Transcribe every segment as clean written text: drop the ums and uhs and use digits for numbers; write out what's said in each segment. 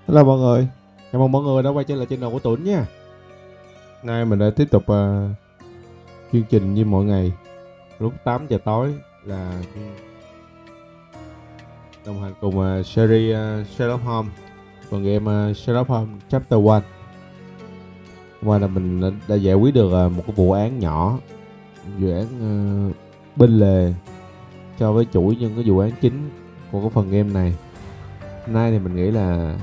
Hello mọi người, chào mừng mọi người đã quay trở lại channel của Tũn nha. Nay mình đã tiếp tục chương trình như mọi ngày. Lúc 8 giờ tối là đồng hành cùng series Sherlock Holmes, phần game Sherlock Holmes Chapter 1. Qua là mình đã giải quyết được một cái vụ án nhỏ, vụ án bên lề cho với chuỗi những cái vụ án chính của cái phần game này. Hôm nay thì mình nghĩ là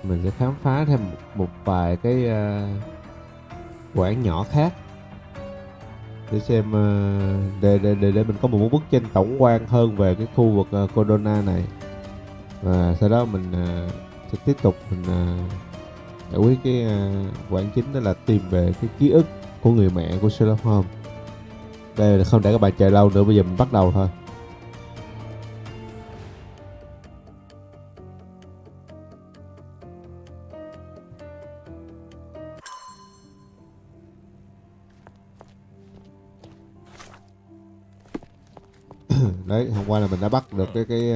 mình sẽ khám phá thêm một vài cái vụ án nhỏ khác để xem để mình có một bức tranh tổng quan hơn về cái khu vực Corona này, và sau đó mình sẽ tiếp tục mình giải quyết cái vụ án chính, đó là tìm về cái ký ức của người mẹ của Sherlock Holmes. Đây là không để các bạn chờ lâu nữa, bây giờ mình bắt đầu thôi. Đấy, hôm qua là mình đã bắt được cái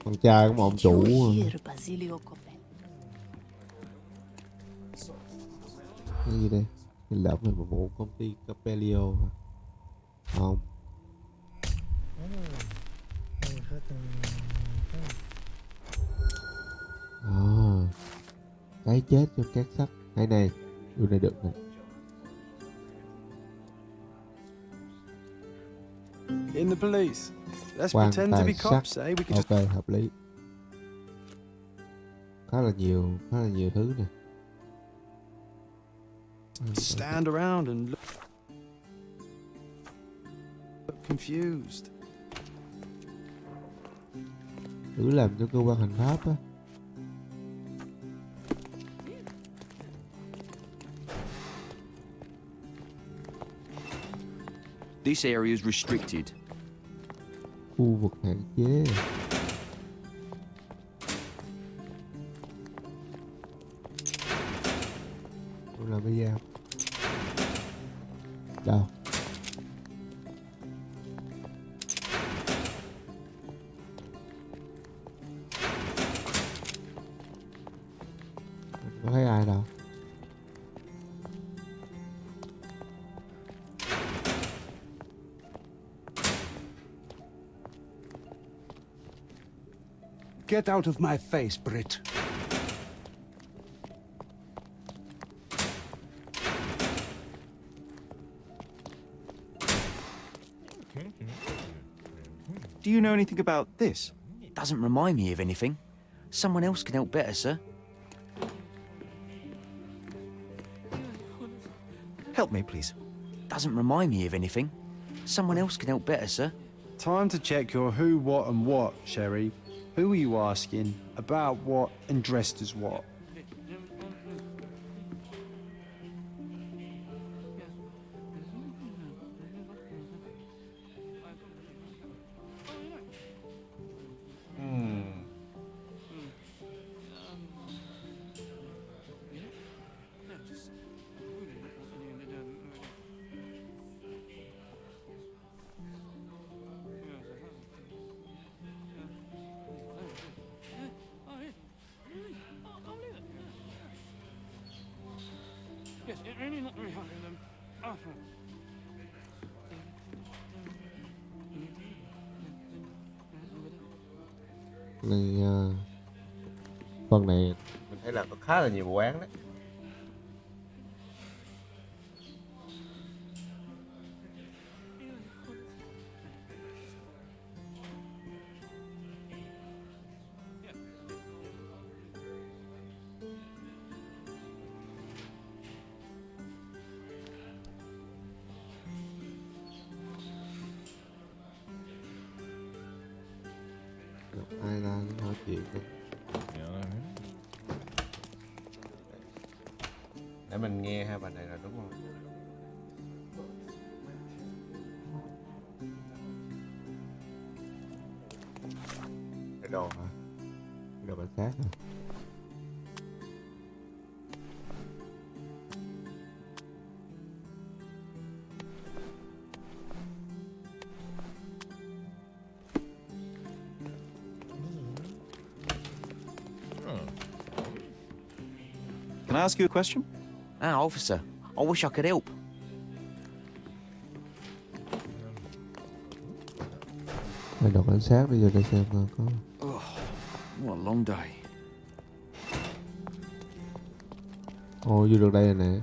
con trai của một ông chủ. Cái gì đây? Cái lợm này một công ty Capelio hả? Không. Cái chết cho két sắt. Cái này, điều này được này. In the police. Let's Quan pretend to tài be sắt. cops, eh? We could just... Ok, hợp lý. Khá là nhiều thứ nè. stand around and look confused. Thử làm cho cơ quan hành pháp á. This area is restricted. Khu vực hạn chế. Tôi làm bây giờ. Đâu? Có thấy ai đâu? Get out of my face, Brit. Do you know anything about this? It doesn't remind me of anything. Someone else can help better, sir. Help me, please. Doesn't remind me of anything. Someone else can help better, sir. Time to check your who, what, and what, Sherry. Who are you asking? About what? And dressed as what? Này, phần này mình thấy là có khá là nhiều vụ án đấy. Ai ra nói chuyện đi. Để mình nghe hai bài này là đúng không? Cái đồ hả? Cái đồ cảnh sát hả? Can I ask you a question? Officer, I wish I could help. Mày đọc cảnh sát bây giờ để xem coi có. What a long day. Ồ, vô được đây rồi nè.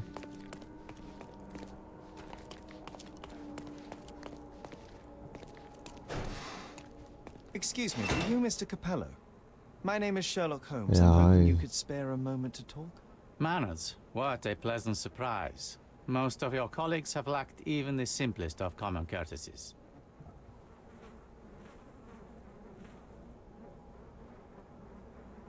Excuse me, are you Mr. Capello? My name is Sherlock Holmes. Yeah, I'm hoping I- you could spare a moment to talk. Manners, what a pleasant surprise. Most of your colleagues have lacked even the simplest of common courtesies.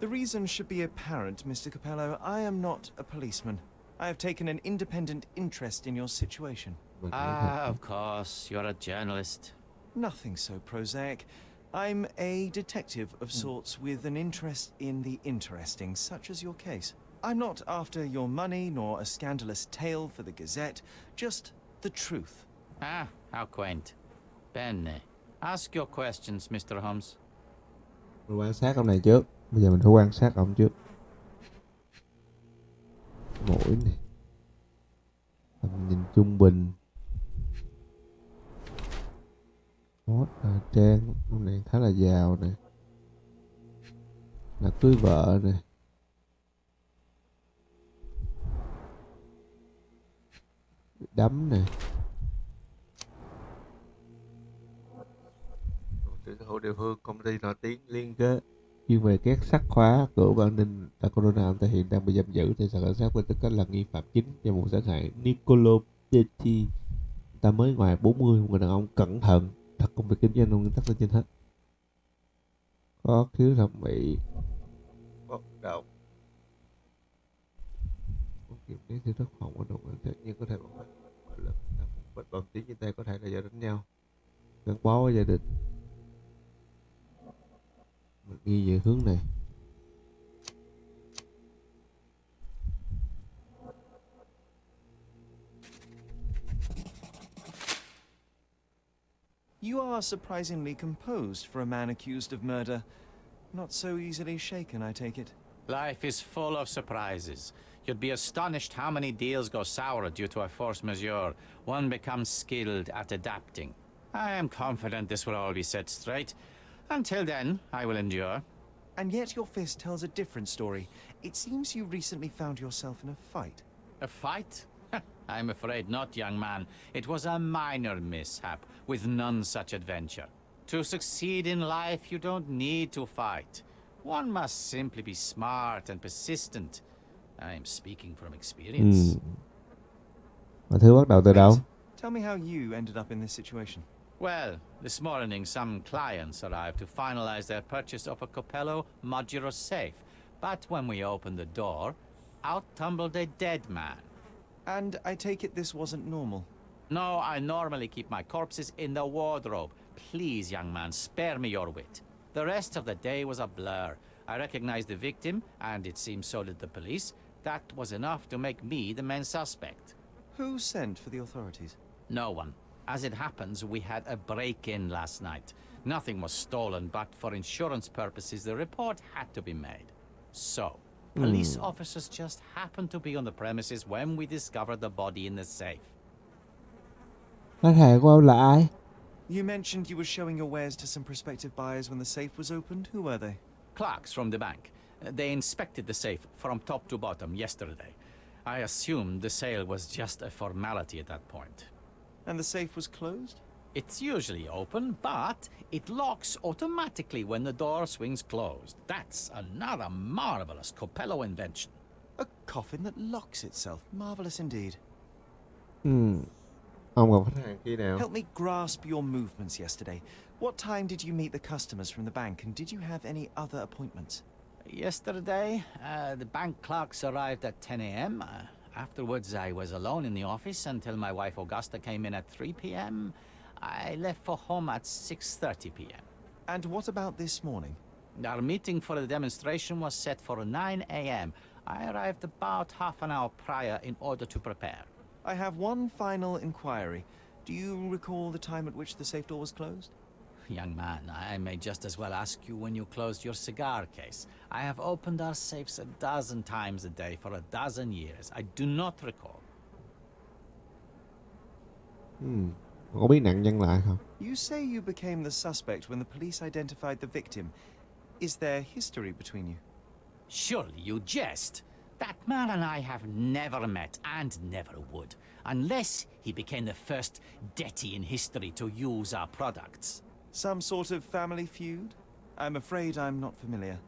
The reason should be apparent, Mr. Capello. I am not a policeman. I have taken an independent interest in your situation. Of course, you're a journalist. Nothing so prosaic. I'm a detective of sorts with an interest in the interesting, such as your case. I'm not after your money nor a scandalous tale for the Gazette, just the truth. How quaint. Bene. Ask your questions, Mr. Holmes. Mình quan sát ông này trước. Bây giờ mình phải quan sát ông trước. Mũi này. Tầm nhìn trung bình. Hốt trang. Ông này khá là giàu nè. Là cưới vợ nè. Đấm nè. Tuyển thủ địa phương, công ty nổi tiếng liên kết chuyên về két sắt khóa của an ninh tại Corona thể hiện đang bị giam giữ thì sở cảnh sát với tư cách là nghi phạm chính trong vụ sát hại NimoTv. Ta mới ngoài 40, một người đàn ông cẩn thận, thật công việc kinh doanh nguyên tắc lên trên hết. Có khiếu thẩm mỹ, bất động, kiểm soát thiếu thất vọng ở độ tự nhiên có thể bằng mọi lực, bệnh bằng tiếng trên tay có thể là do đánh nhau, gắn bó với gia đình. Mình ghi về hướng này. You are surprisingly composed for a man accused of murder. Not so easily shaken, I take it. Life is full of surprises. You'd be astonished how many deals go sour due to a force majeure. One becomes skilled at adapting. I am confident this will all be set straight. Until then, I will endure. And yet your fist tells a different story. It seems you recently found yourself in a fight. A fight? I'm afraid not, young man. It was a minor mishap, with none such adventure. To succeed in life, you don't need to fight. One must simply be smart and persistent. I'm speaking from experience. Mọi thứ bắt đầu từ đâu? Tell me how you ended up in this situation. Well, this morning some clients arrived to finalize their purchase of a Capello modular safe. But when we opened the door, out tumbled a dead man. And I take it this wasn't normal. No, I normally keep my corpses in the wardrobe. Please, young man, spare me your wit. The rest of the day was a blur. I recognized the victim, and it seems so did the police. That was enough to make me the main suspect. Who sent for the authorities? No one. As it happens, we had a break-in last night. Nothing was stolen, but for insurance purposes, the report had to be made. So, police officers just happened to be on the premises when we discovered the body in the safe. Khách hàng của ông là ai? You mentioned you were showing your wares to some prospective buyers when the safe was opened. Who were they? Clerks from the bank. They inspected the safe from top to bottom yesterday. I assumed the sale was just a formality at that point. And the safe was closed? It's usually open, but it locks automatically when the door swings closed. That's another marvelous Capello invention. A coffin that locks itself. Marvelous indeed. Ông gặp khách hàng khi nào? Help me grasp your movements yesterday. What time did you meet the customers from the bank, and did you have any other appointments? Yesterday, the bank clerks arrived at 10 a.m. Afterwards, I was alone in the office until my wife Augusta came in at 3 p.m. I left for home at 6:30 p.m. And what about this morning? Our meeting for the demonstration was set for 9 a.m. I arrived about half an hour prior in order to prepare. I have one final inquiry. Do you recall the time at which the safe door was closed? Young man, I may just as well ask you when you closed your cigar case. I have opened our safes a dozen times a day for a dozen years. I do not recall. Có biết nạn nhân lại không? You say you became the suspect when the police identified the victim. Is there history between you? Surely you jest. That man and I have never met and never would, unless he became the first deity in history to use our products. Some sort of family feud? I'm afraid I'm not familiar.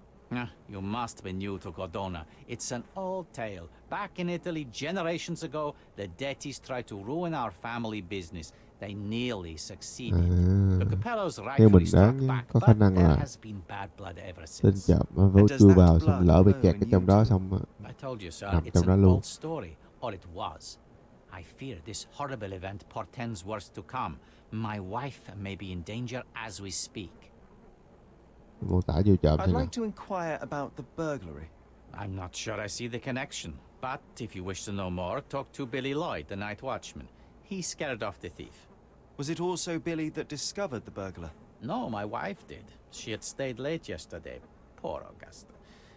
You must be new to Godona. It's an old tale. Back in Italy, generations ago, the deities tried to ruin our family business. They nearly succeeded. The Capellos Theo rightfully mình struck đoán back, có khả but năng there là has been bad blood ever tên since. chậm vô chui vào xong lỡ bị kẹt ở trong đó xong I told you, sir, nằm it's trong đó an luôn. old story, or it was. I fear this horrible event portends worse to come. My wife may be in danger as we speak. Mô tả vô trộm I'd xem nào. like to inquire about the burglary. I'm not sure I see the connection, but if you wish to know more, talk to Billy Lloyd, the night watchman. He scared off the thief. Was it also Billy that discovered the burglar? No, my wife did. She had stayed late yesterday. Poor Augusta.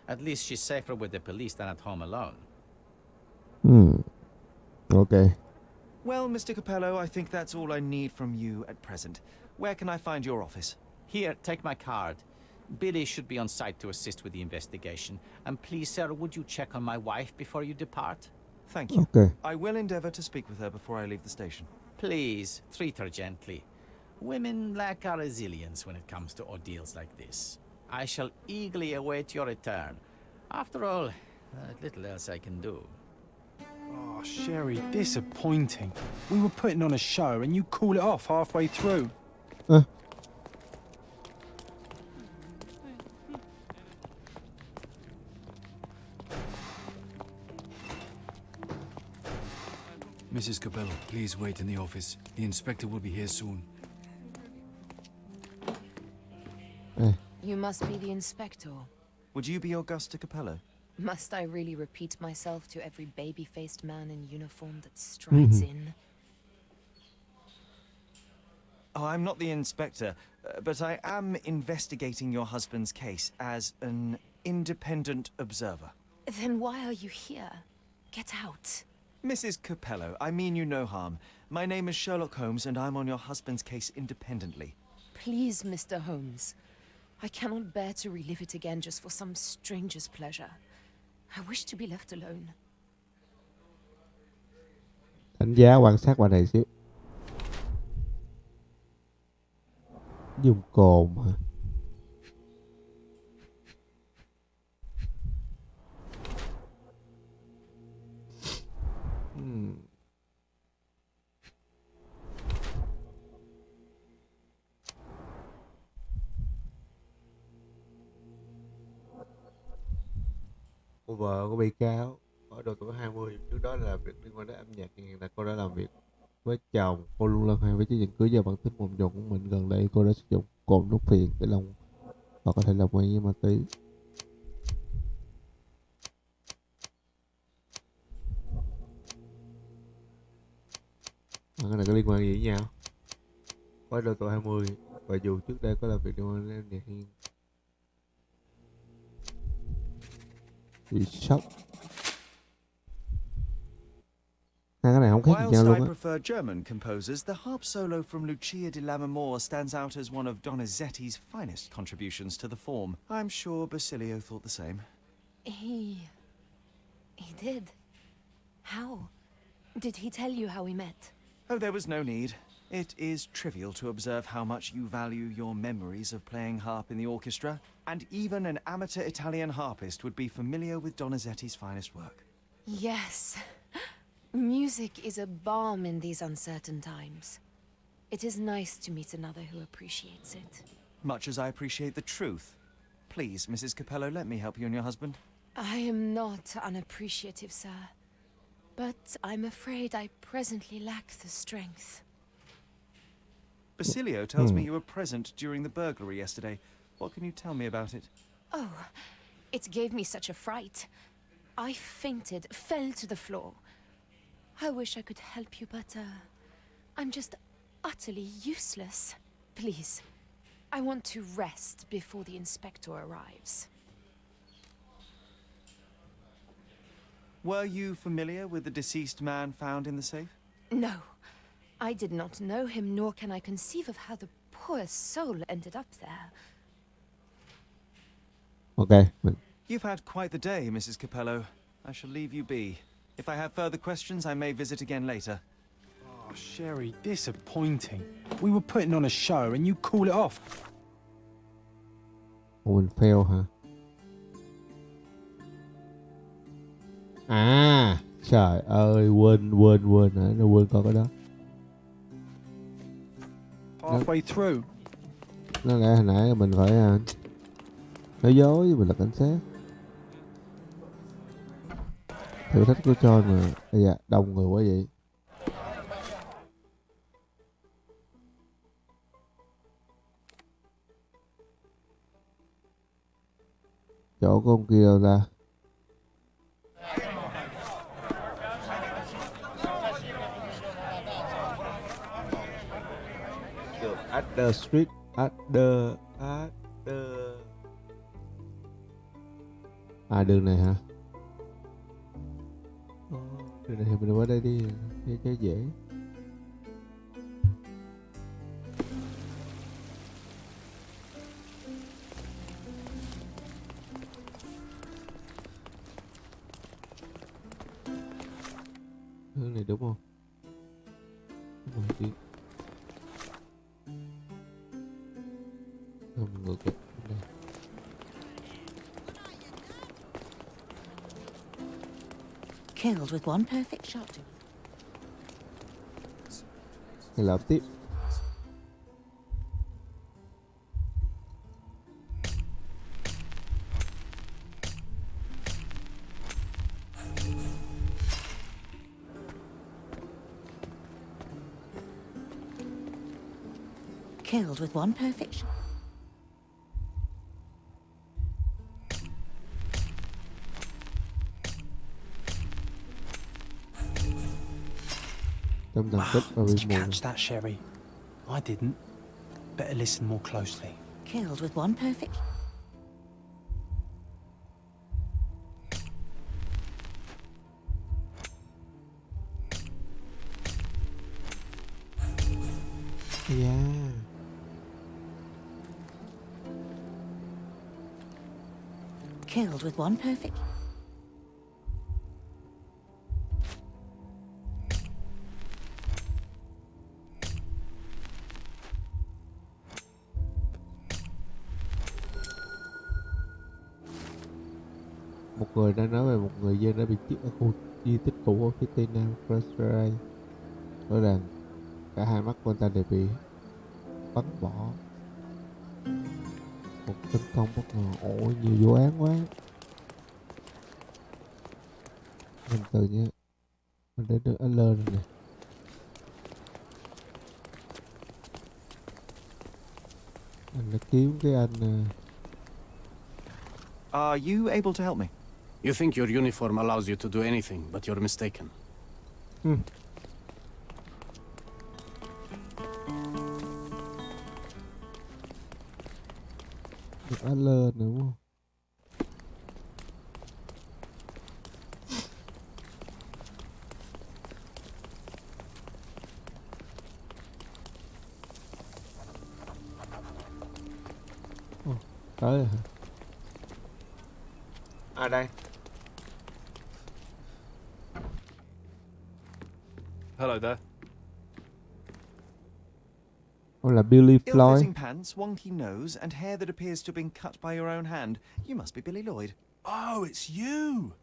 At least she's safer with the police than at home alone. Ok. Well, Mr. Capello, I think that's all I need from you at present. Where can I find your office? Here, take my card. Billy should be on site to assist with the investigation. And please, sir, would you check on my wife before you depart? Thank you. Ok. I will endeavor to speak with her before I leave the station. Please, treat her gently. Women lack our resilience when it comes to ordeals like this. I shall eagerly await your return. After all, little else I can do. Oh, Sherry, disappointing. We were putting on a show and you call it off halfway through. Mrs. Capello, please wait in the office. The inspector will be here soon. You must be the inspector. Would you be Augusta Capello? Must I really repeat myself to every baby-faced man in uniform that strides in? Oh, I'm not the inspector, but I am investigating your husband's case as an independent observer. Then why are you here? Get out. Mrs. Capello, I mean you no harm. My name is Sherlock Holmes, and I'm on your husband's case independently. Please, Mr. Holmes. I cannot bear to relive it again just for some stranger's pleasure. I wish to be left alone. Đánh giá quan sát qua này xíu. Dùng cồn hả? Cô vợ của bị cáo ở độ tuổi 20, trước đó là việc liên quan đến âm nhạc, hiện tại cô đã làm việc với chồng. Cô luôn lân hay với chiến dịch cưới do bản tính bồng bột của mình. Gần đây cô đã sử dụng cồn thuốc phiện để lòng và có thể làm quen với ma túy. Cái này có liên quan gì với nhau? Có độ tuổi 20 và dù trước đây có làm việc liên quan đến âm nhạc hiện bị sốc. Hai cái này không khác gì nhau Whilst luôn I á. prefer German composers, the harp solo from Lucia di Lammermoor stands out as one of Donizetti's finest contributions to the form. I'm sure Basilio thought the same. He did. How? Did he tell you how we met? Oh, there was no need. It is trivial to observe how much you value your memories of playing harp in the orchestra, and even an amateur Italian harpist would be familiar with Donizetti's finest work. Yes. Music is a balm in these uncertain times. It is nice to meet another who appreciates it. Much as I appreciate the truth. Please, Mrs. Capello, let me help you and your husband. I am not unappreciative, sir. But I'm afraid I presently lack the strength. Basilio tells me you were present during the burglary yesterday. What can you tell me about it? Oh, it gave me such a fright. I fainted, fell to the floor. I wish I could help you, but I'm just utterly useless. Please, I want to rest before the inspector arrives. Were you familiar with the deceased man found in the safe? No, I did not know him, nor can I conceive of how the poor soul ended up there. Ok, mình You've had quite the day, Mrs. Capello. I shall leave you be. If I have further questions, I may visit again later. Oh, Sherry, disappointing. We were putting on a show and you call it off. Ủa, mình fail hả? À, trời ơi, quên hả? Nó quên coi cái đó. Halfway through. Nó lẽ hồi nãy mình phải nói dối với mình là cảnh sát. Thử thách của John mà. Ây da, đông người quá vậy. Chỗ của ông kia đâu ra? Adder Street, Adder. À, đường này hả? Đường này thì mình qua đây đi cho dễ. Hướng này đúng không? Đúng rồi, đi. Không, ngược kìa. Đây. Killed with one perfect shot. Hay là tiếp. Killed with one perfect shot. Trong tầm tích và Did bị you mù. catch that, Sherry? I didn't. Better listen more closely. Killed with one perfect. Yeah. Killed with one perfect. Một người đã nói về một người dân đã bị chết ở khu di tích cũ ở phía tây nam Australia. Nói rằng cả hai mắt của anh ta đều bị bắn bỏ. Một tấn công bất ngờ. Ôi, nhiều vụ án quá. Mình từ nha. Mình đến được anh lên rồi nè. Anh đã kiếm cái anh. Are you able to help me? You think your uniform allows you to do anything, but you're mistaken. Được anh lên nữa đúng không? Tới rồi hả? À đây. Hello there. Ông là Billy Floyd. Ill-fitting pants, wonky nose, and hair that appears to have been cut by your own hand. You must be Billy Lloyd. Oh, it's you.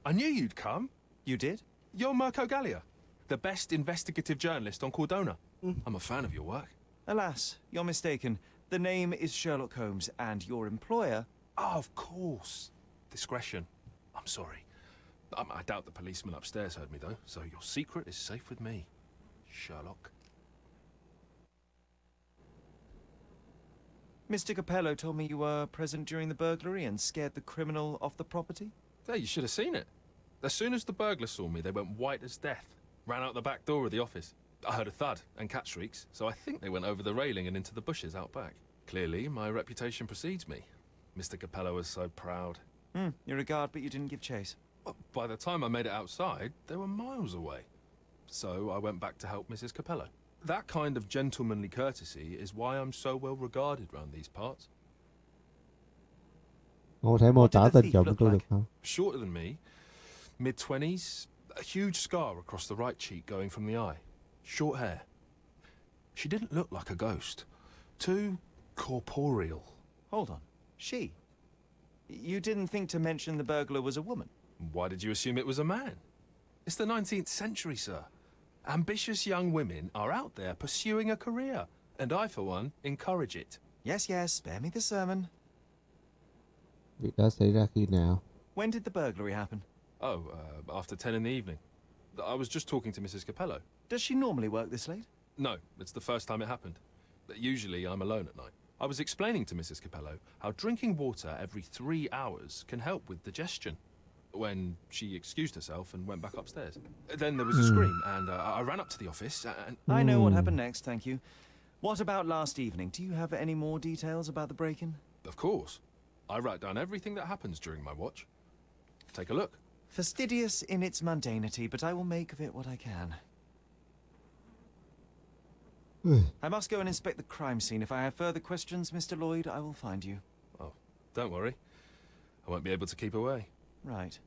I knew you'd come. You did? You're Mirko Gallia, the best investigative journalist on Cordona. I'm a fan of your work. Alas, you're mistaken. The name is Sherlock Holmes, and your employer... Oh, of course. Discretion. I'm sorry. I doubt the policeman upstairs heard me, though, so your secret is safe with me, Sherlock. Mr. Capello told me you were present during the burglary and scared the criminal off the property. Yeah, you should have seen it. As soon as the burglars saw me, they went white as death. Ran out the back door of the office. I heard a thud and cat shrieks, so I think they went over the railing and into the bushes out back. Clearly, my reputation precedes me. Mr. Capello was so proud. You're a guard, but you didn't give chase. By the time I made it outside, they were miles away. So I went back to help Mrs. Capello. That kind of gentlemanly courtesy is why I'm so well regarded round these parts. Ông có thể mô tả tên trộm của tôi được không? Shorter than me, mid-20s, a huge scar across the right cheek going from the eye. Short hair. She didn't look like a ghost. Too corporeal. Hold on. She? You didn't think to mention the burglar was a woman? Why did you assume it was a man? It's the 19th century, sir. Ambitious young women are out there pursuing a career, and I, for one, encourage it. Yes, yes, spare me the sermon. Việc đó xảy ra khi nào? When did the burglary happen? After 10 in the evening. I was just talking to Mrs. Capello. Does she normally work this late? No, it's the first time it happened. Usually I'm alone at night. I was explaining to Mrs. Capello how drinking water every 3 hours can help with digestion, when she excused herself and went back upstairs. Then there was a scream, and I ran up to the office, and... I know what happened next, thank you. What about last evening? Do you have any more details about the break-in? Of course. I write down everything that happens during my watch. Take a look. Fastidious in its mundanity, but I will make of it what I can. I must go and inspect the crime scene. If I have further questions, Mr. Lloyd, I will find you. Oh, don't worry. I won't be able to keep away. Right.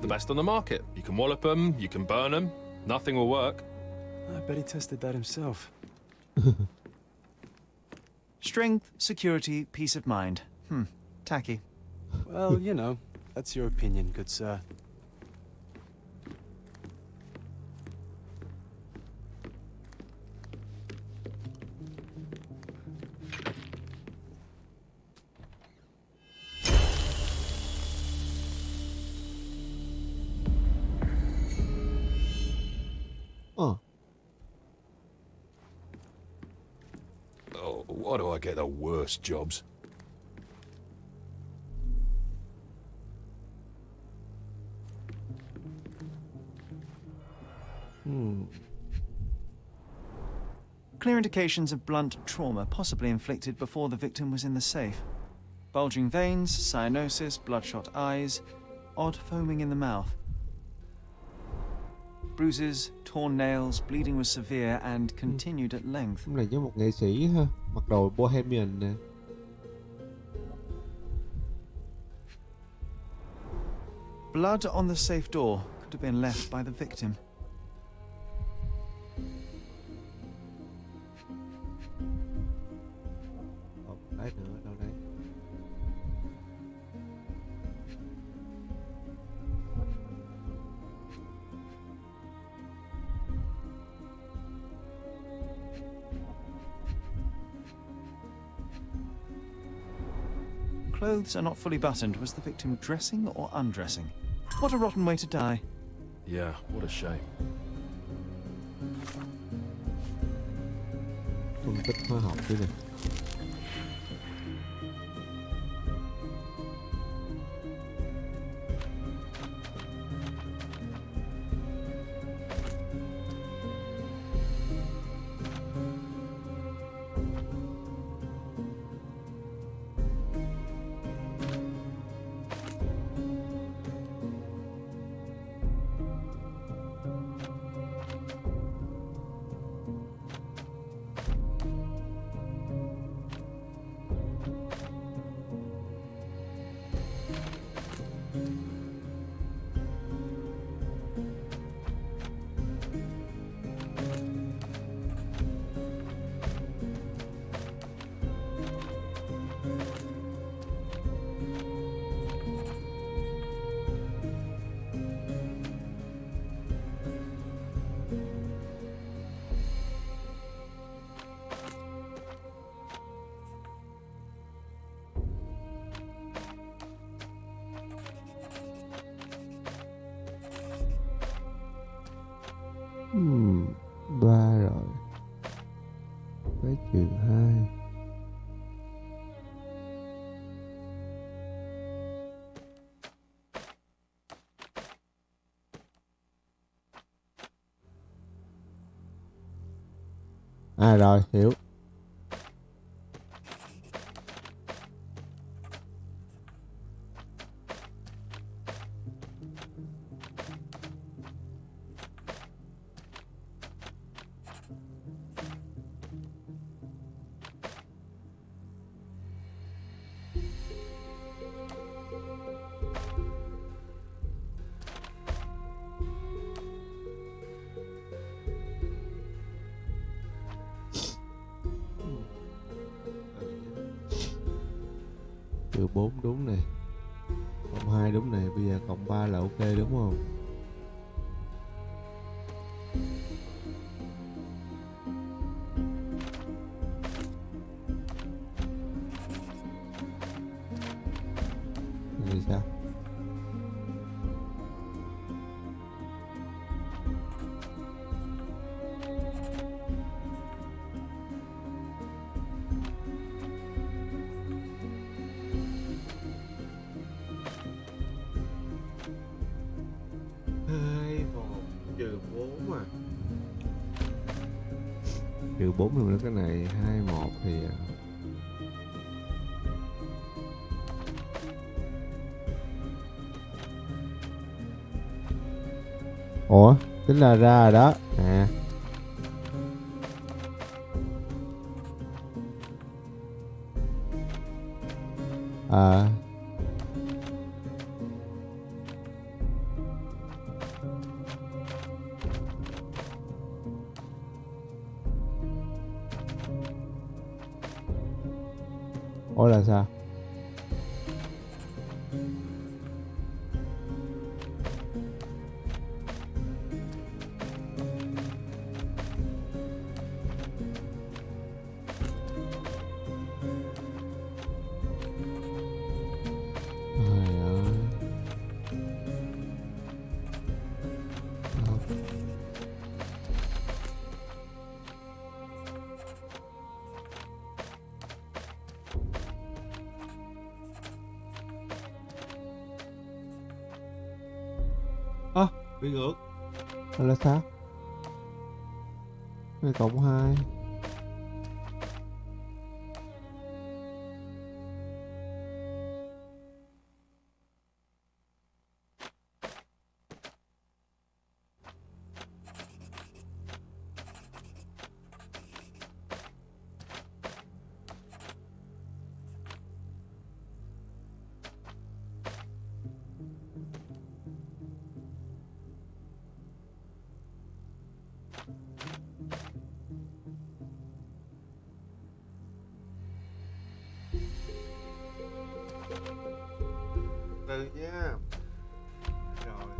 The best on the market. You can wallop them, you can burn them. Nothing will work. I bet he tested that himself. Strength, security, peace of mind. Tacky. Well, you know, that's your opinion, good sir. Oh, why do I get the worst jobs? Clear indications of blunt trauma, possibly inflicted before the victim was in the safe. Bulging veins, cyanosis, bloodshot eyes, odd foaming in the mouth. Bruises, torn nails, bleeding was severe and continued at length. Hôm này giống một nghệ sĩ ha, mặc đồ bohemian nè. Blood on the safe door could have been left by the victim. Đấy nữa, đâu đấy? Clothes are not fully buttoned. Was the victim dressing or undressing? What a rotten way to die. Yeah, what a shame. Phân tích hóa học chứ nè. À rồi, hiểu. Trừ 4 đúng này, cộng 2 đúng này, bây giờ cộng 3 là ok đúng không? Thì sao? Trừ 4 à. Trừ 4 thì nữa cái này 21 thì ủa, tính là ra rồi đó. À. À. Ủa là sao? Trời ơi. Ơ, bị ngược. Là sao? Này cộng 2. Từ nha. Rồi.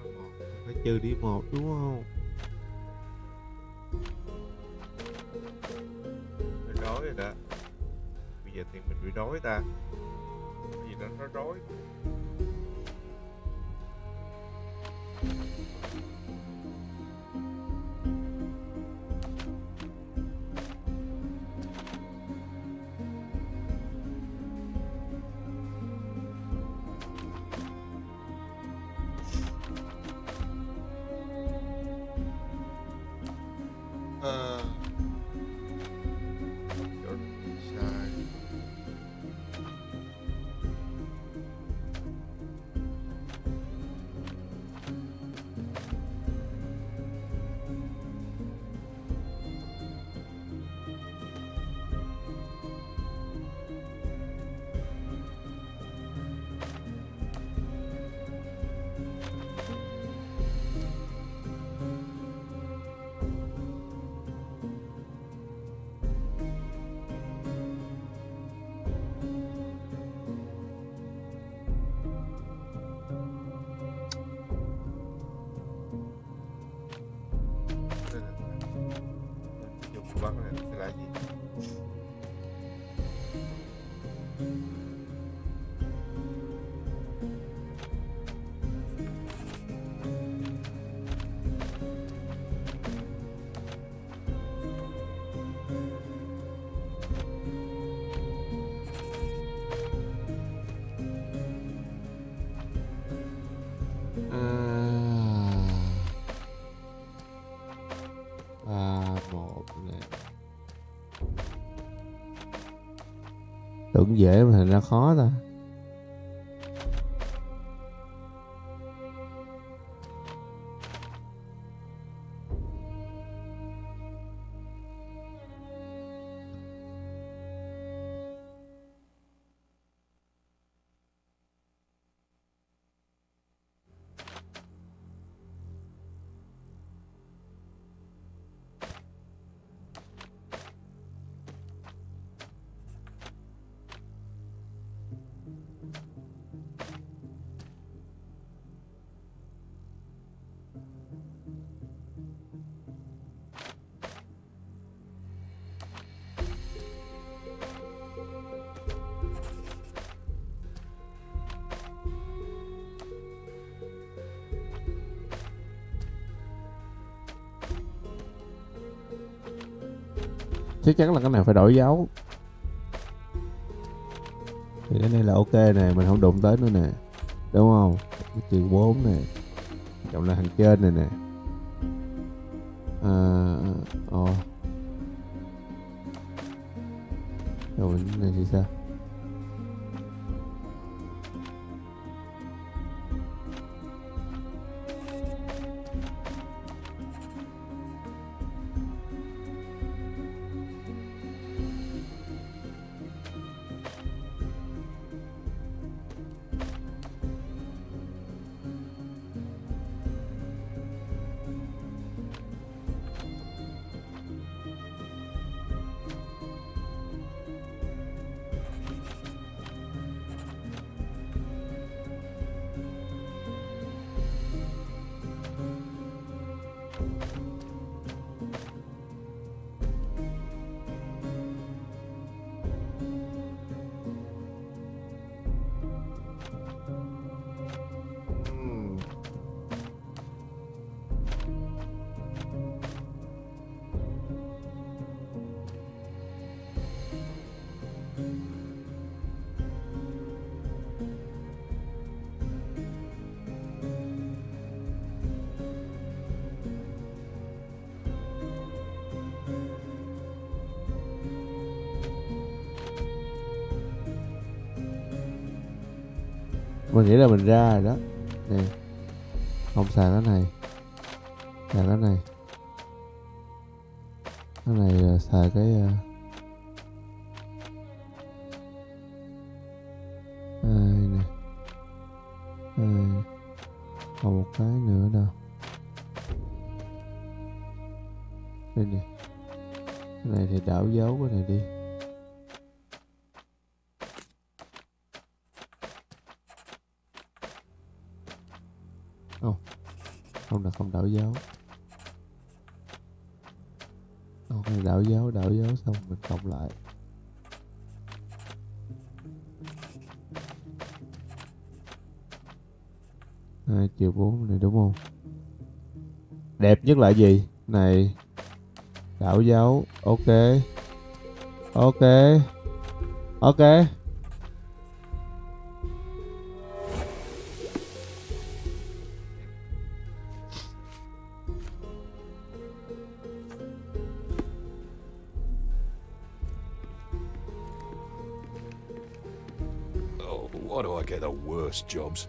1. Phải trừ đi 1 đúng không? Bị rối rồi đó. Bây giờ thì mình bị rối ta. Cái gì đó nó rối. Sai. Tưởng dễ mà thành ra khó ta. Chắc chắn là cái này phải đổi dấu. Thì cái này là ok nè, mình không đụng tới nữa nè, đúng không? Cái chữ 4 nè, chọn là hàng trên này nè. Rồi cái này thì sao? Mình nghĩ là mình ra rồi đó. Nè, không xài cái này, xài cái này. Cái này là xài cái này. Còn một cái nữa đâu. Đây nè. Cái này thì đảo dấu cái này đi. Không là không đảo dấu. Ok, đảo dấu xong mình cộng lại. Chiều 4 này đúng không? Đẹp nhất là gì? Này. Đảo dấu. Ok. Why do I get the worst jobs?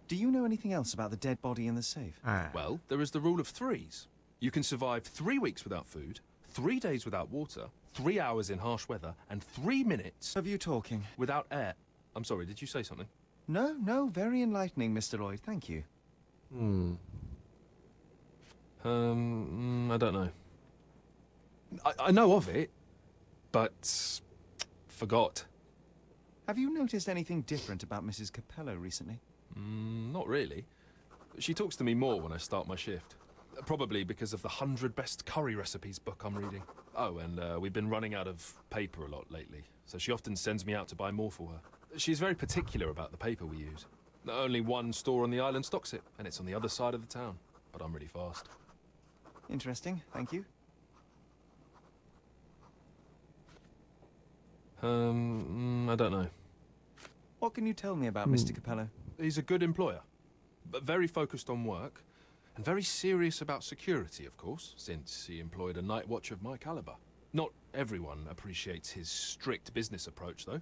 Do you know anything else about the dead body in the safe? Well, there is the rule of threes. You can survive 3 weeks without food, 3 days without water, 3 hours in harsh weather, and 3 minutes Of you talking? without air. I'm sorry, did you say something? No, very enlightening, Mr. Lloyd. Thank you. I don't know. I know of it, but forgot. Have you noticed anything different about Mrs. Capello recently? Not really. She talks to me more when I start my shift. Probably because of the 100 Best Curry Recipes book I'm reading. Oh, and we've been running out of paper a lot lately, so she often sends me out to buy more for her. She's very particular about the paper we use. Only one store on the island stocks it, and it's on the other side of the town. But I'm really fast. Interesting, thank you. I don't know. What can you tell me about Mr. Capello? He's a good employer, but very focused on work, and very serious about security, of course, since he employed a night watch of my caliber. Not everyone appreciates his strict business approach, though.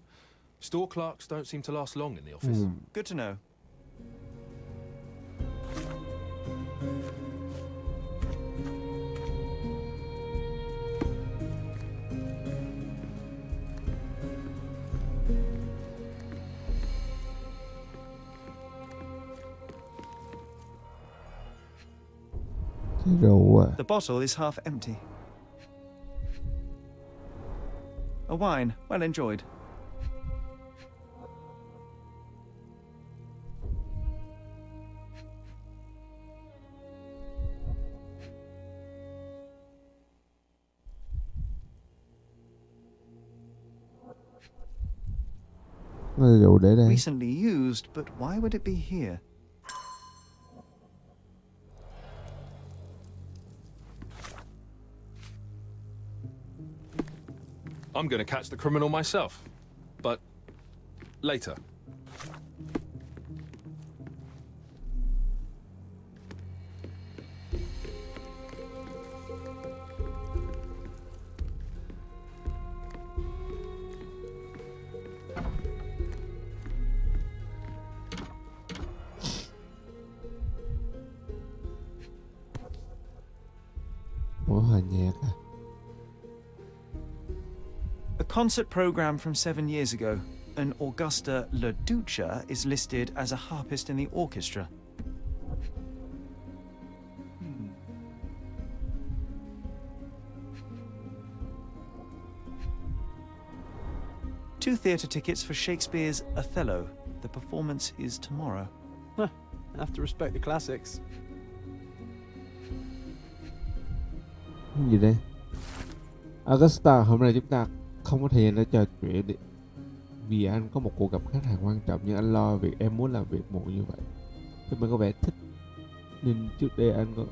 Store clerks don't seem to last long in the office. Good to know. Cái rượu à. The bottle is half empty. A wine, well enjoyed. Cái rượu để đây. Recently used, but why would it be here? I'm going to catch the criminal myself, but later. Ủa hòa nhạc à. A concert program from 7 years ago. An Augusta La Ducha is listed as a harpist in the orchestra. Two theatre tickets for Shakespeare's Othello. The performance is tomorrow. Have to respect the classics. Cái gì đây? Augusta, hôm nay chúng ta không có thời gian để trò chuyện vì anh có một cuộc gặp khách hàng quan trọng, nhưng anh lo việc em muốn làm việc muộn như vậy. Em có vẻ thích nên trước đây anh có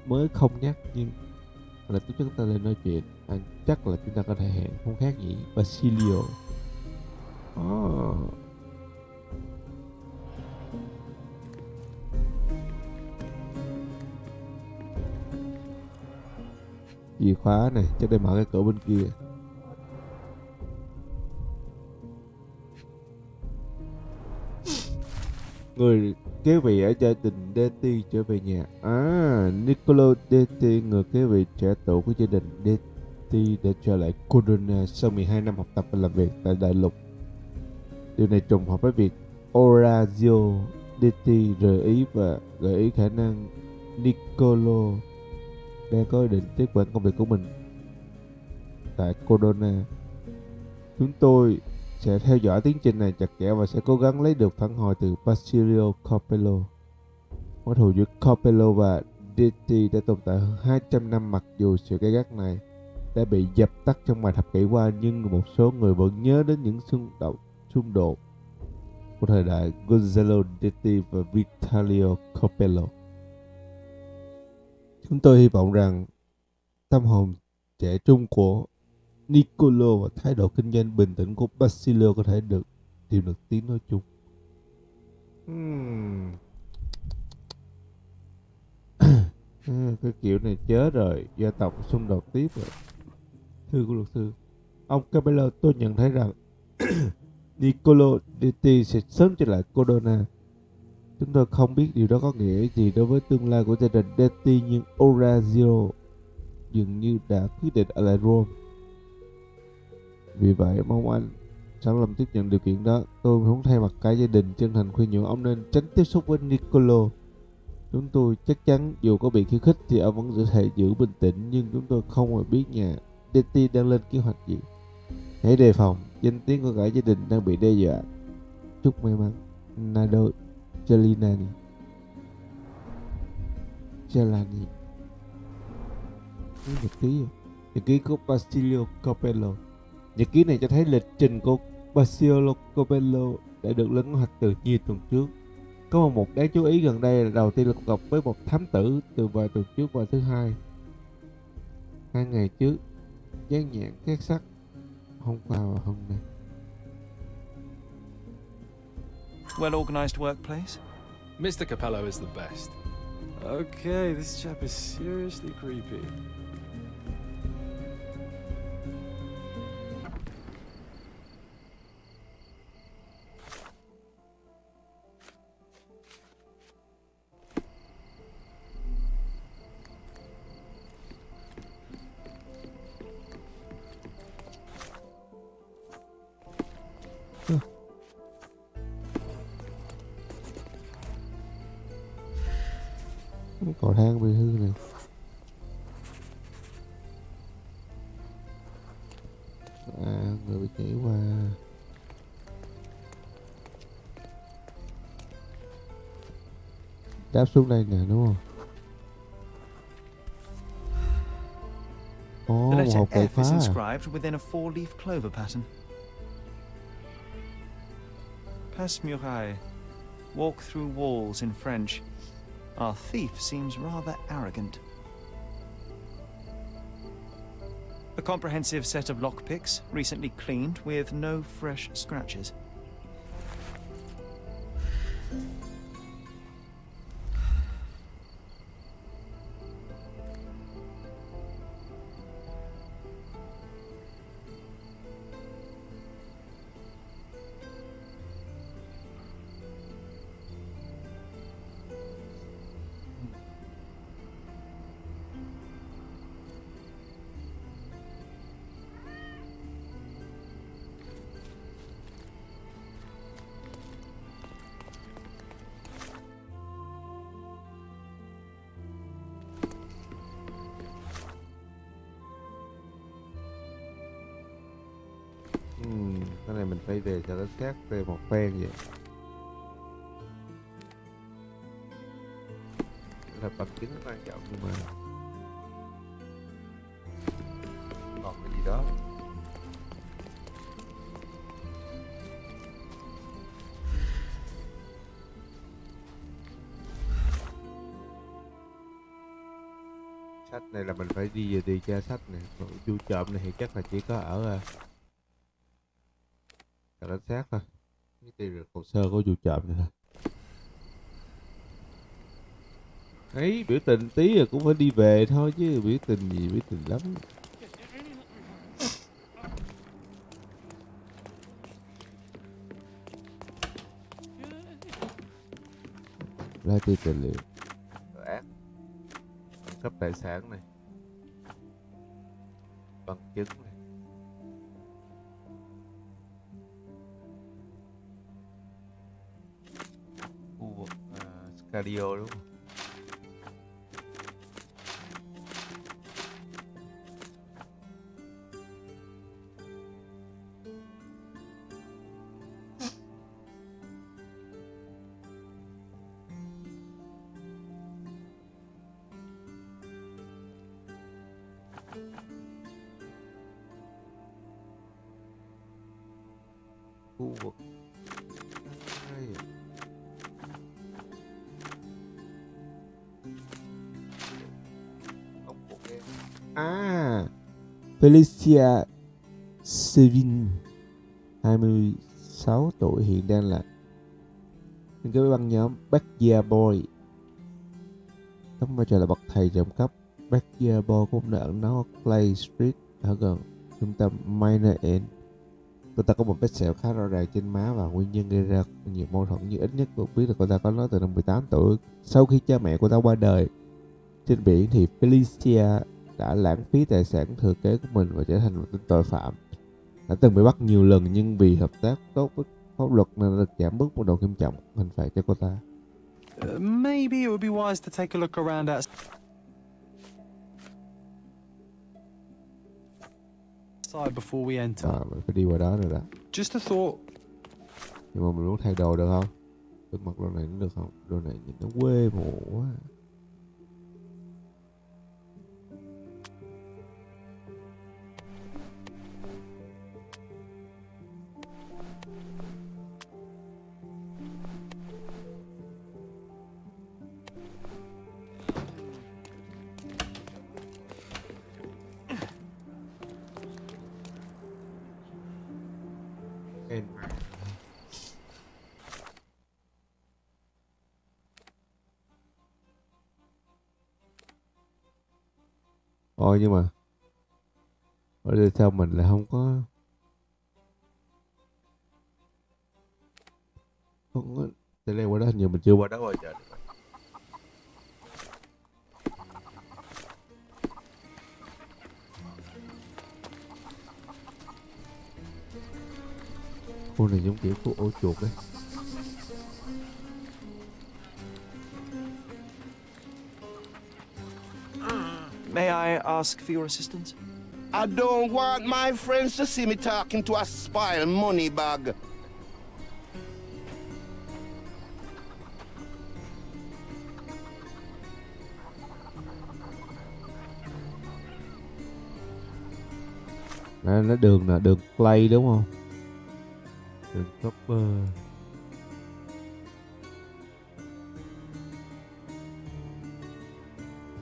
mới không nhắc, nhưng là chúng ta lên nói chuyện. Anh chắc là chúng ta có thể hẹn, không khác gì. Basilio. Chìa khóa này, chắc để mở cái cửa bên kia. Người kế vị ở gia đình Detti trở về nhà. Niccolo Detti, người kế vị trẻ tuổi của gia đình Detti, đã trở lại Corona sau 12 năm học tập và làm việc tại đại lục. Điều này trùng hợp với việc Orazio Detti rời Ý và gợi ý khả năng Niccolo đang có ý định tiếp quản công việc của mình tại Corona. Chúng tôi sẽ theo dõi tiến trình này chặt chẽ và sẽ cố gắng lấy được phản hồi từ Basilio Coppello. Mối thù giữa Coppello và Detti đã tồn tại hơn 200 năm, mặc dù sự gay gắt này đã bị dập tắt trong vài thập kỷ qua, nhưng một số người vẫn nhớ đến những xung đột của thời đại Gonzalo Detti và Vitalio Coppello. Chúng tôi hy vọng rằng tâm hồn trẻ trung của Niccolo và thái độ kinh doanh bình tĩnh của Basilio có thể tìm được tiếng nói chung. Cái kiểu này chết rồi, gia tộc xung đột tiếp rồi. Thưa của luật sư, ông Capello, tôi nhận thấy rằng Niccolo Detti sẽ sớm trở lại Corona. Chúng tôi không biết điều đó có nghĩa gì đối với tương lai của gia đình Detti, nhưng Orazio dường như đã quyết định ở lại Rome. Vì vậy, mong anh sẵn lòng tiếp nhận điều kiện đó. Tôi muốn thay mặt cả gia đình chân thành khuyên nhủ ông nên tránh tiếp xúc với Niccolo. Chúng tôi chắc chắn dù có bị khiêu khích thì ông vẫn có thể giữ bình tĩnh, nhưng chúng tôi không hề biết nhà Detti đang lên kế hoạch gì. Hãy đề phòng, danh tiếng của cả gia đình đang bị đe dọa. Chúc may mắn. Nado Celani. Nhật ký à? Nhật ký của Basilio Coppello. Nhật ký này cho thấy lịch trình của Basilio Coppello đã được lên kế hoạch từ nhiều tuần trước. Có một đáng chú ý gần đây là đầu tiên là cuộc gặp với một thám tử từ vài tuần trước và thứ hai 2 ngày trước. Dán nhãn két sắt hôm qua và hôm nay. Well organized workplace? Mr. Capello is the best. Okay, this chap is seriously creepy. cầu thang bị hư này. Người bị nhảy qua. Đáp xuống đây nè đúng không? The Một letter hộp cậy F is phá. inscribed within a four-leaf clover pattern. Passe muraille. Walk through walls in French. Our thief seems rather arrogant. A comprehensive set of lockpicks, recently cleaned with no fresh scratches. Cái này mình phải về cho nó khác về một phen vậy. Là bằng chứng quan trọng nhưng mà còn cái gì đó. Sách này là mình phải đi về điều tra sách này. Còn chu trộm này thì chắc là chỉ có ở cảnh sát thôi. Cái tìm được hồ sơ của vụ trộm này thôi. Ấy biểu tình tí rồi cũng phải đi về thôi chứ biểu tình gì biểu tình lắm. Lấy tiền tài liệu ác, bằng cấp tài sản này, bằng chứng này. Khu vực Scadio đúng không? Khu vực Felicia Sevin 26 tuổi hiện đang là cái băng nhóm Backyard Boy, đóng vai trò là bậc thầy trộm cắp. Backyard Boy cũng đã ẩn náu Clay Street ở gần trung tâm Minor End. Cô ta có một vết sẹo khá rõ ràng trên má và nguyên nhân gây ra nhiều mâu thuẫn, như ít nhất cô biết là cô ta có nói từ năm 18 tuổi. Sau khi cha mẹ cô ta qua đời trên biển thì Felicia đã lãng phí tài sản thừa kế của mình và trở thành một tên tội phạm. Đã từng bị bắt nhiều lần nhưng vì hợp tác tốt với pháp luật nên đã được giảm bớt mức độ nghiêm trọng hình phạt cho cô ta. Maybe it would be wise to take a look around outside before we enter. Mình phải đi qua đó rồi đó. Just a thought. Nhưng mà mình muốn thay đồ được không? Tôi mặc đồ này nó được không? Đồ này nhìn nó quê mộ quá. Ôi nhưng mà ở đây sao mình lại không có để leo qua đó, hình như mình chưa qua đó bao giờ. Khu này giống kiểu khu ổ chuột đấy. I ask for your assistance? I don't want my friends to see me talking to a spoiled money bag. Nó đường là đường Clay đúng không? Đường Copper.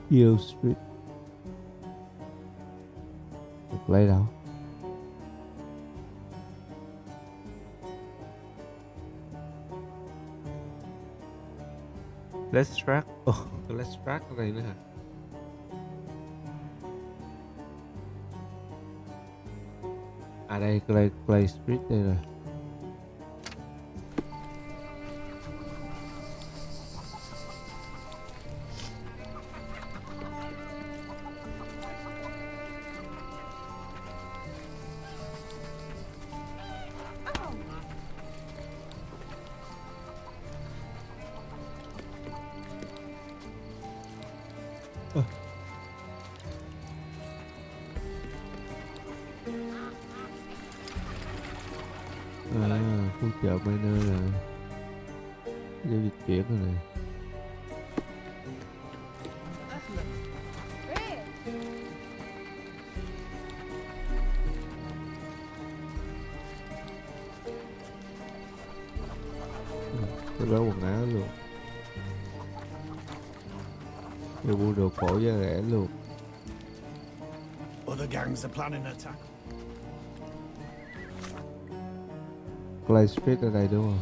Hill Street. Đường Clay đâu? Let's track. Let's track ở đây nữa hả? À đây, Clay Street đây rồi. Khu chợ Miner nè, giao dịch chuyển rồi nè. Cái đó quần áo luôn, cái mua đồ cổ giá rẻ luôn. Other gangs are planning an attack. Clay Street ở đây đúng không?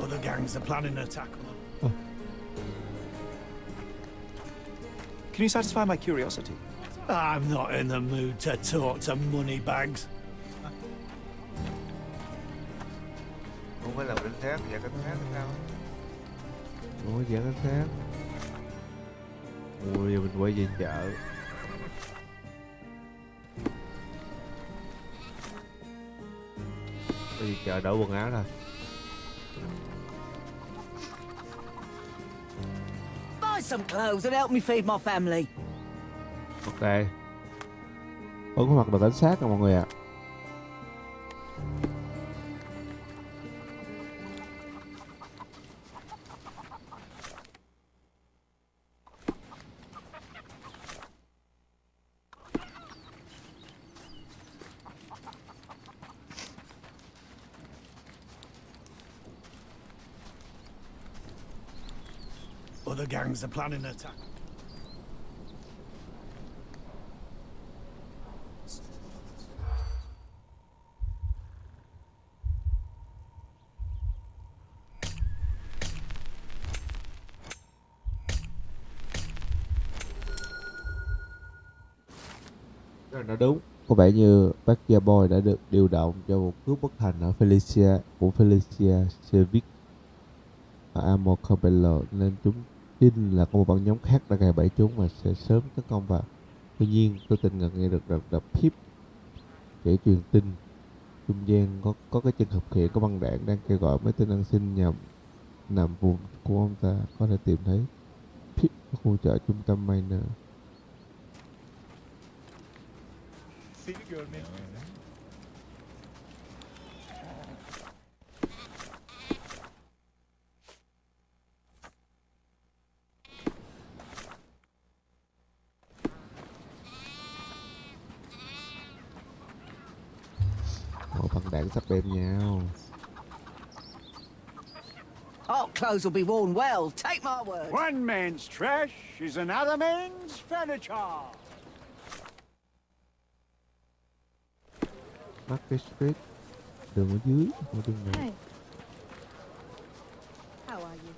Other gangs are planning an attack. Can you satisfy my curiosity? I'm not in the mood to talk to money bags. Không phải là cảnh sát, dạ cảnh sát thì sao? Không có giả cảnh sát. Ủa giờ mình quay về chợ. Quay về chợ đổi quần áo rồi. Buy some clothes and help me feed my family. Ok. Có mặt là cảnh sát rồi mọi người ạ. Other gangs are planning an attack. Nó đúng. Có vẻ như Backyard Boy đã được điều động cho một cướp bất thành ở Felicia Civic ở Amo Cabello, nên chúng tin là có một băng nhóm khác đã gài bẫy chúng và sẽ sớm tấn công vào. Tuy nhiên, tôi tình ngờ nghe được đập Pip kể truyền tin trung gian có cái chân hợp khỉa có băng đảng đang kêu gọi mấy tên ăn xin nhằm nằm vùng của ông ta có thể tìm thấy Pip ở khu chợ trung tâm Miner. Một băng đảng sắp đem nhau. Our clothes will be worn well, take my word. One man's trash is another man's furniture. Market Street, đường ở dưới, ở đường này. Hey. How are you?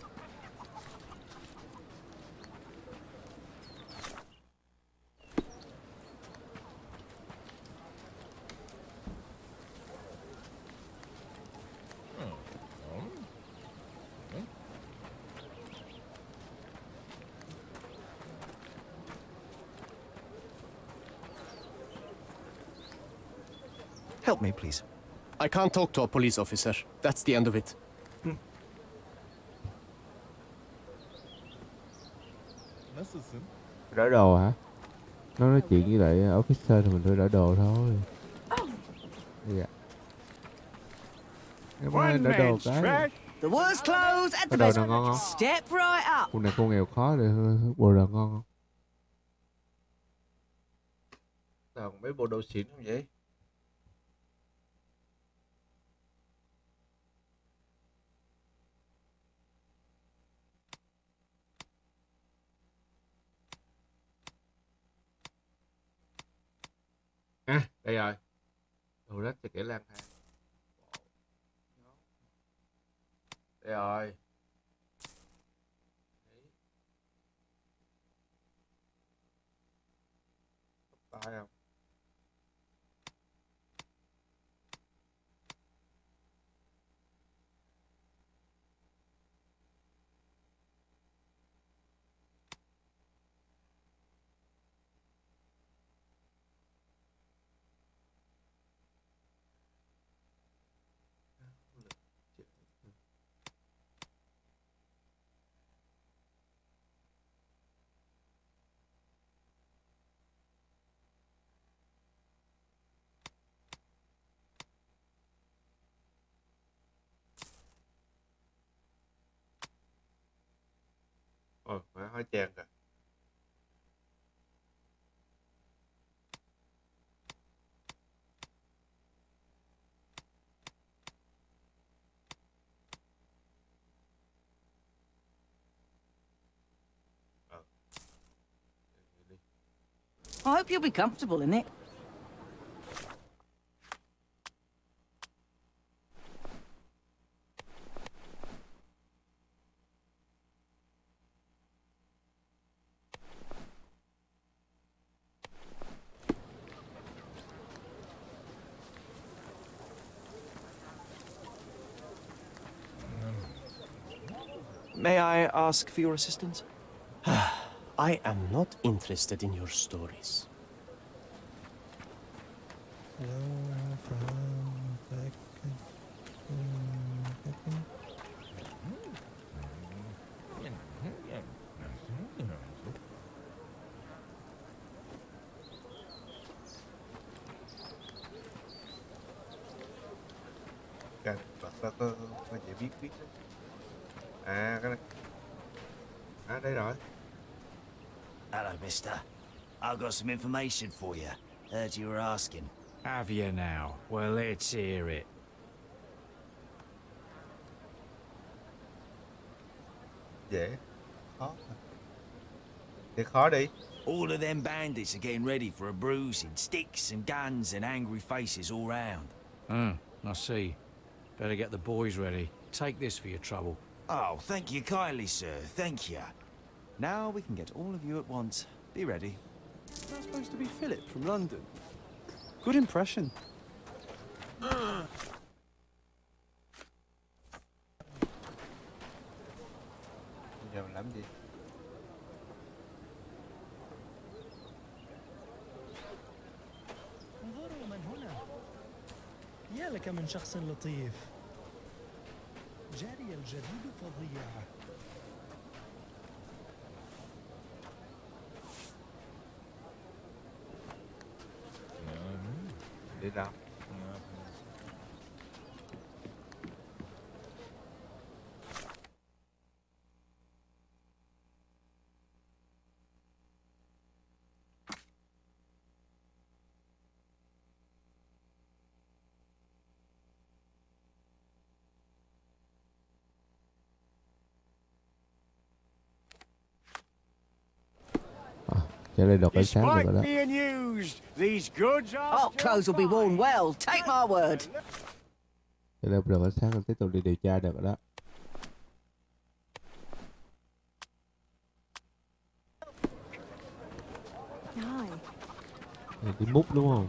Help me, please. I can't talk to a police officer. That's the end of it. Đỡ đồ hả? Nó nói chuyện với lại officer thì mình phải đỡ đồ thôi. Dạ. Em ơi, đỡ đồ cái. The worst clothes and Có the đồ best. nào ngon không? Step right up. Cô này cô nghèo khó để bộ đồ ngon không? Nào mấy bộ đồ xịn không vậy? À, đây rồi. Đồ đất cho kẻ lang thang. Đây rồi. Tay không? Phải hỏi chàng kìa. I hope you'll be comfortable in it. May I ask for your assistance? I am not interested in your stories. Có dễ biết đó. À cái này. À đây rồi. Hello, mister. I've got some information for you. Heard you were asking. Have you now? Well, let's hear it. Dễ. Khó. Thì khó đi. All of them bandits are getting ready for a bruising. Sticks and guns and angry faces all round. I see. Better get the boys ready. Take this for your trouble. Oh, thank you kindly, sir. Thank you. Now we can get all of you at once. Be ready. That's supposed to be Philip from London. Good impression. Giờ mình làm gì? انظروا من هنا. يا لك من شخص لطيف. جاري الجديد فظيع. Đi đâu? Trả lời được cái sáng được rồi đó. Our clothes will be worn well. Take my word. Trả lời được cái sáng, tiếp tục đi điều tra được rồi đó. Này đi múc đúng không?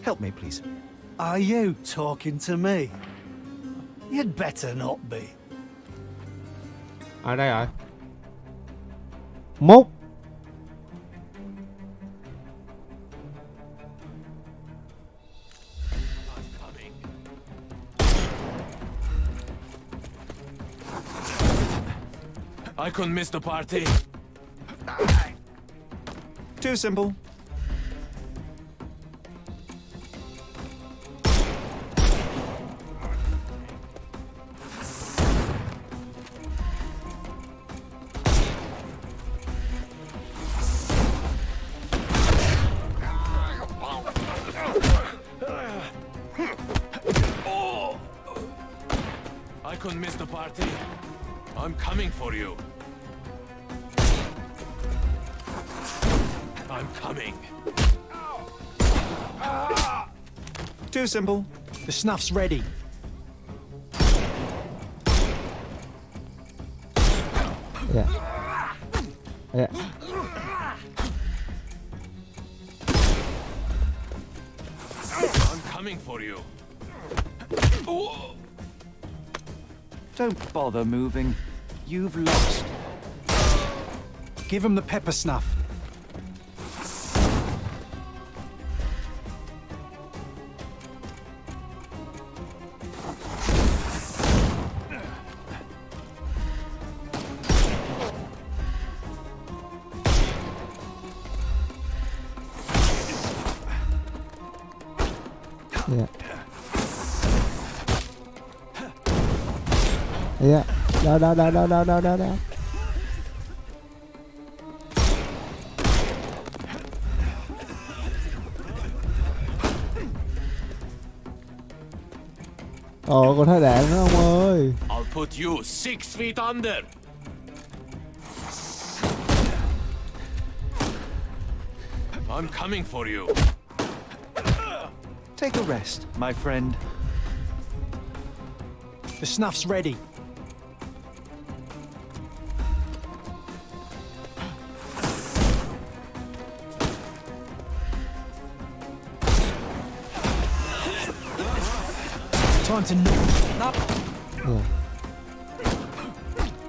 Help me, please. Are you talking to me? You'd better not be. Ở đây rồi. Mốt. I couldn't miss the party. Too simple. I couldn't miss the party. I'm coming for you. I'm coming. Too simple. The snuff's ready. Yeah. Yeah. I'm coming for you. Don't bother moving. You've lost. Give him the pepper snuff. Yeah. Yeah. Đó. Ồ, con thấy đạn đó ông ơi. I'll put you 6 feet under. I'm coming for you. Take a rest, my friend. The snuff's ready. Time to knock. Yeah.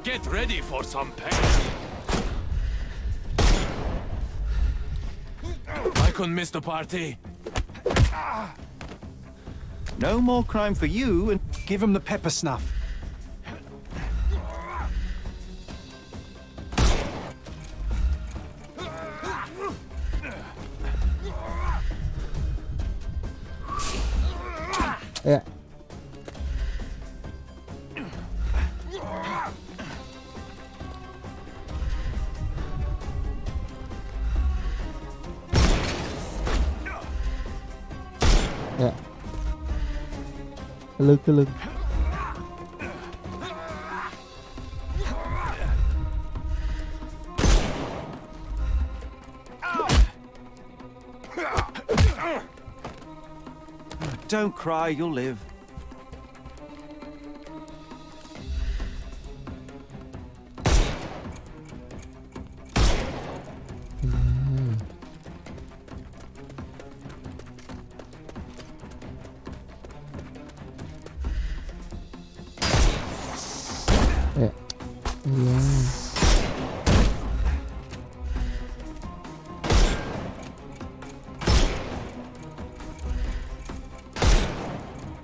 Get ready for some pain. I couldn't miss the party. No more crime for you, and give him the pepper snuff. Yeah. Yeah. Cái lưng. don't cry, you'll live.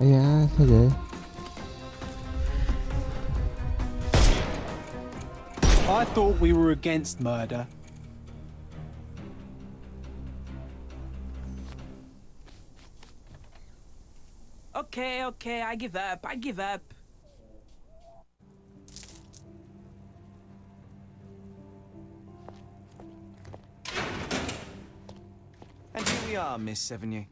Yeah, sao vậy? I thought we were against murder. Okay, I give up. And here we are, Miss Sevigny.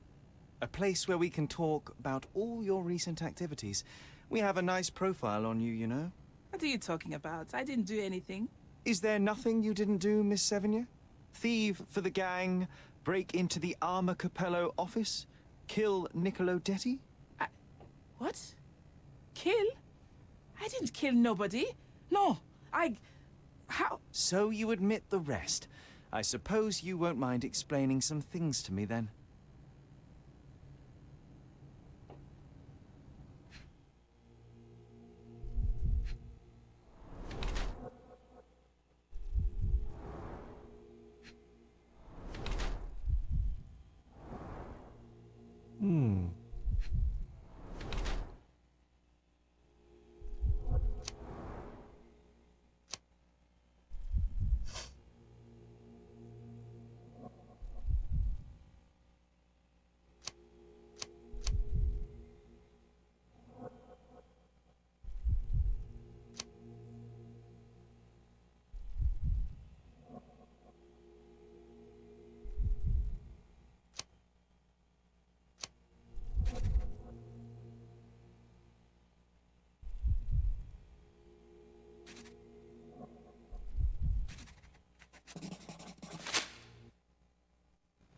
A place where we can talk about all your recent activities. We have a nice profile on you, you know. What are you talking about? I didn't do anything. Is there nothing you didn't do, Miss Sevigny? Thieve for the gang, break into the Armor Capello office, kill Niccolo Detti? What? Kill? I didn't kill nobody. No, how? So you admit the rest. I suppose you won't mind explaining some things to me then.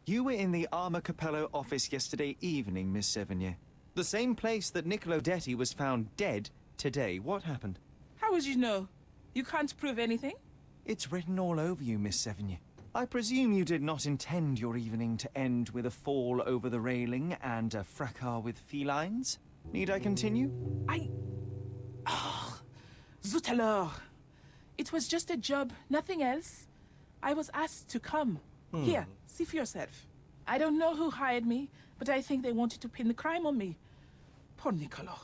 You were in the Armor Capello office yesterday evening, Miss Sevigny. The same place that Niccolo Detti was found dead today. What happened? How would you know? You can't prove anything? It's written all over you, Miss Sevigny. I presume you did not intend your evening to end with a fall over the railing and a fracas with felines? Need I continue? Zut alors! It was just a job, nothing else. I was asked to come. Here, see for yourself. I don't know who hired me, but I think they wanted to pin the crime on me. Poor Niccolo.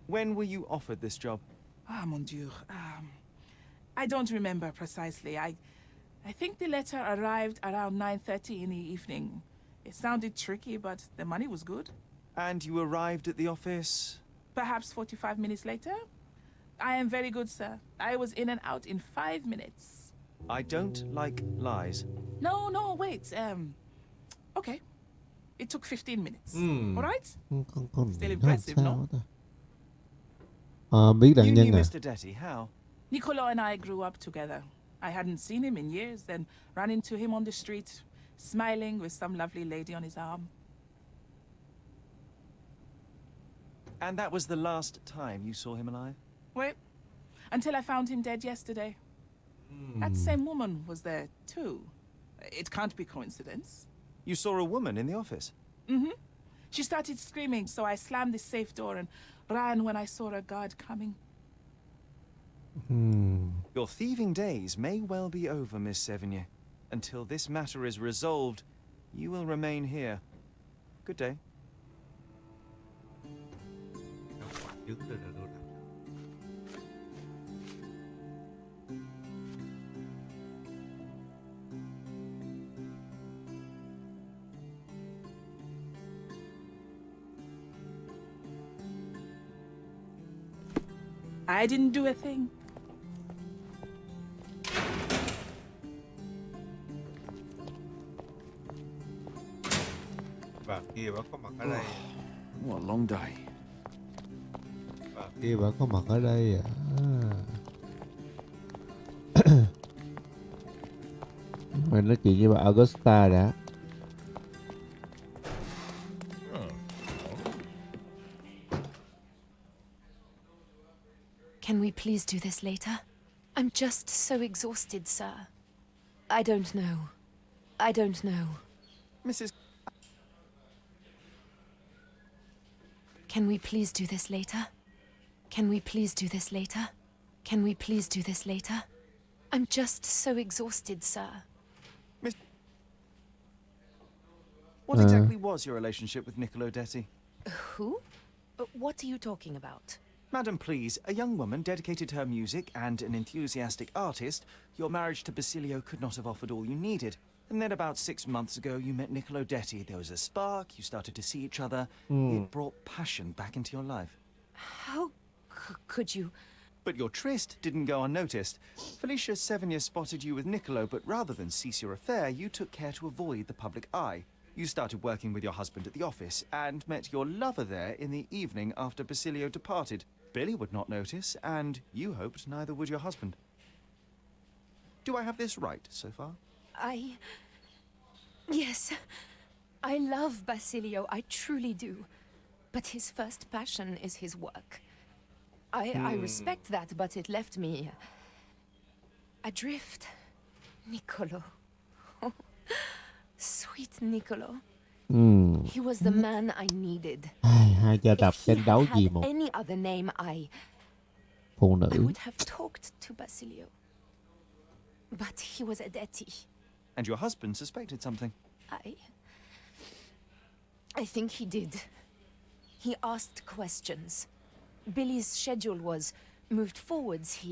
When were you offered this job? Ah, mon Dieu. I don't remember precisely. I think the letter arrived around 9:30 in the evening. It sounded tricky, but the money was good. And you arrived at the office? Perhaps 45 minutes later? I am very good, sir. I was in and out in 5 minutes. I don't like lies. No, wait. Okay. It took 15 minutes. All right? Still impressive, no? Biết nạn You nhân knew à? Mr. Detti, how? Niccolo and I grew up together. I hadn't seen him in years, then ran into him on the street, smiling with some lovely lady on his arm. And that was the last time you saw him alive? Wait, until I found him dead yesterday. That same woman was there, too. It can't be coincidence. You saw a woman in the office? Mm-hmm. She started screaming, so I slammed the safe door and ran when I saw a guard coming. Your thieving days may well be over, Miss Sevigny. Until this matter is resolved, you will remain here. Good day. I didn't do a thing. Bà kia bà có mặt ở đây. What a long day. Bà kia bà có mặt ở đây à? Mình nói chuyện với bà Augusta đã. Can we please do this later? I'm just so exhausted, sir. I don't know. I don't know. Mrs. Can we please do this later? Can we please do this later? Can we please do this later? I'm just so exhausted, sir. What exactly was your relationship with Niccolo Detti? Who? What are you talking about? Madam, please, a young woman dedicated to her music and an enthusiastic artist. Your marriage to Basilio could not have offered all you needed. And then about 6 months ago, you met Niccolo Detti. There was a spark, you started to see each other. It brought passion back into your life. How could you? But your tryst didn't go unnoticed. Felicia Sevigny spotted you with Niccolo, but rather than cease your affair, you took care to avoid the public eye. You started working with your husband at the office and met your lover there in the evening after Basilio departed. Billy would not notice, and you hoped neither would your husband. Do I have this right so far? Yes. I love Basilio, I truly do. But his first passion is his work. I respect that, but it left me adrift. Niccolo. Sweet Niccolo. He was the man I needed. Hai cha tập tranh đấu vì một Any other name, phụ I nữ. would have talked to Basilio. But he was a Detti. And your husband suspected something. I think he did. He asked questions. Billy's schedule was moved forwards.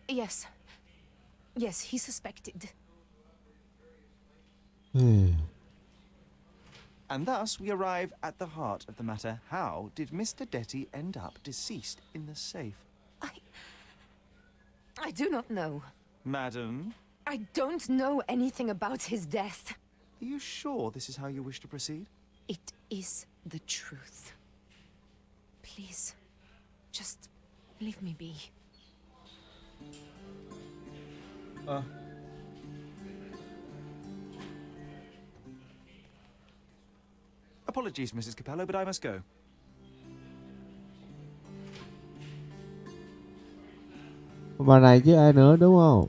Yes, he suspected. And thus we arrive at the heart of the matter. How did Mr. Detti end up deceased in the safe? I do not know. Madam? I don't know anything about his death. Are you sure this is how you wish to proceed? It is the truth. Please, just leave me be. Apologies, Mrs. Capello, but I must go. Bà này chứ ai nữa đúng không?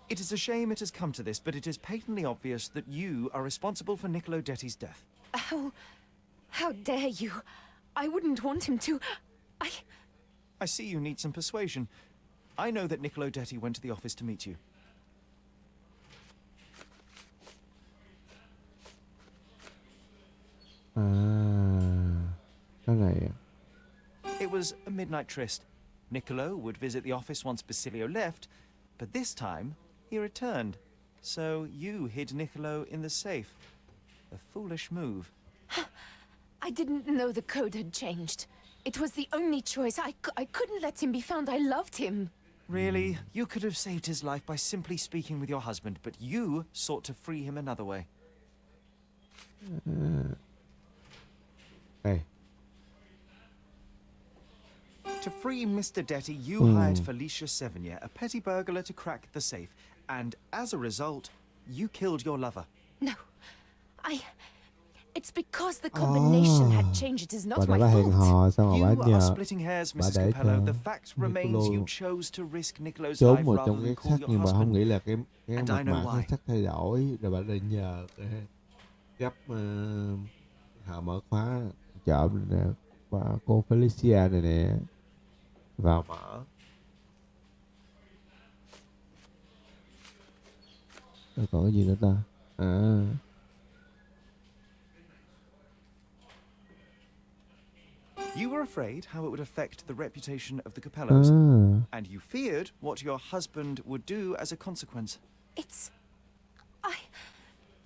It is a shame it has come to this, but it is patently obvious that you are responsible for Niccolo Detti's death. How dare you? I wouldn't want him to. I see you need some persuasion. I know that Niccolo Detti went to the office to meet you. Cái này à? It was a midnight tryst. Niccolo would visit the office once Basilio left, but this time he returned. So you hid Niccolo in the safe. A foolish move. I didn't know the code had changed. It was the only choice. I couldn't let him be found. I loved him. Really? You could have saved his life by simply speaking with your husband, but you sought to free him another way. Đây. To free Mr. Detti, you hired Felicia Sevigny, a petty burglar, to crack the safe. And as a result, you killed your lover. No. It's because the combination had changed. It is not my Bà hẹn fault. hò xong rồi You bà are nhờ splitting hairs, bà Mrs. để Capello. cho The fact remains you Niccolo chose to risk Niccolo's trốn life vào rather trong than cái call sắt, your nhưng bà không husband. nghĩ là cái And mật I know mã why. cái sắt thay đổi, rồi bà định nhờ gấp thợ mở khóa trộm nè, và cô Felicia này nè vào mở. Rồi còn cái gì nữa ta? You were afraid how it would affect the reputation of the Capellos, and you feared what your husband would do as a consequence.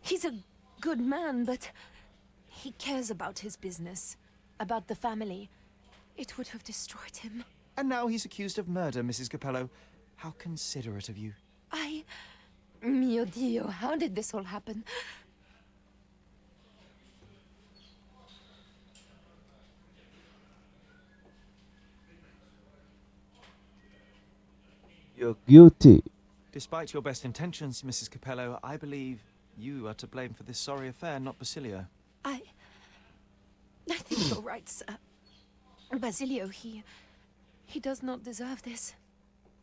He's a good man, but he cares about his business, about the family. It would have destroyed him. And now he's accused of murder, Mrs. Capello. How considerate of you. Mio Dio, how did this all happen? You're guilty. Despite your best intentions, Mrs. Capello, I believe you are to blame for this sorry affair, not Basilio. I think you're right, sir. Basilio, he does not deserve this.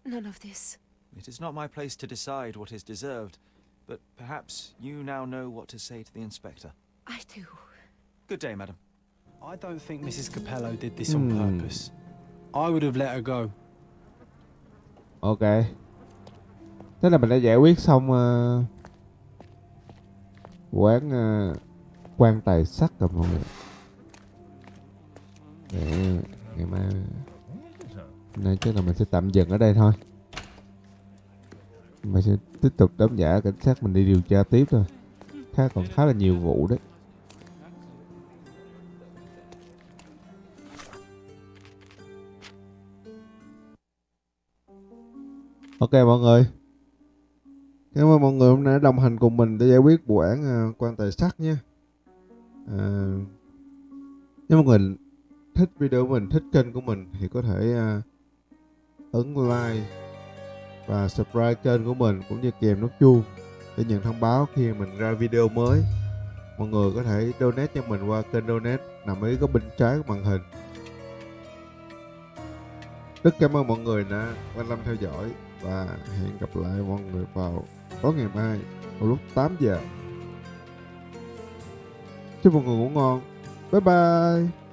None of this. It is not my place to decide what is deserved, but perhaps you now know what to say to the inspector. I do. Good day, madam. I don't think Mrs. Capello did this on purpose. I would have let her go. Ok. Thế là mình đã giải quyết xong vụ án quan tài sắt rồi mọi người. Để ngày mai nay chắc là mình sẽ tạm dừng ở đây thôi. Mình sẽ tiếp tục đóng giả cảnh sát, mình đi điều tra tiếp thôi. Còn khá là nhiều vụ đấy. Ok mọi người, cảm ơn mọi người hôm nay đã đồng hành cùng mình để giải quyết vụ án quan tài sắt nha. Nếu mọi người thích video của mình, thích kênh của mình thì có thể ấn like và subscribe kênh của mình, cũng như kèm nút chuông để nhận thông báo khi mình ra video mới. Mọi người có thể donate cho mình qua kênh donate nằm ở góc bên trái của màn hình. Rất cảm ơn mọi người đã quan tâm theo dõi và hẹn gặp lại mọi người vào tối ngày mai vào lúc 8 giờ. Chúc mọi người ngủ ngon. Bye bye.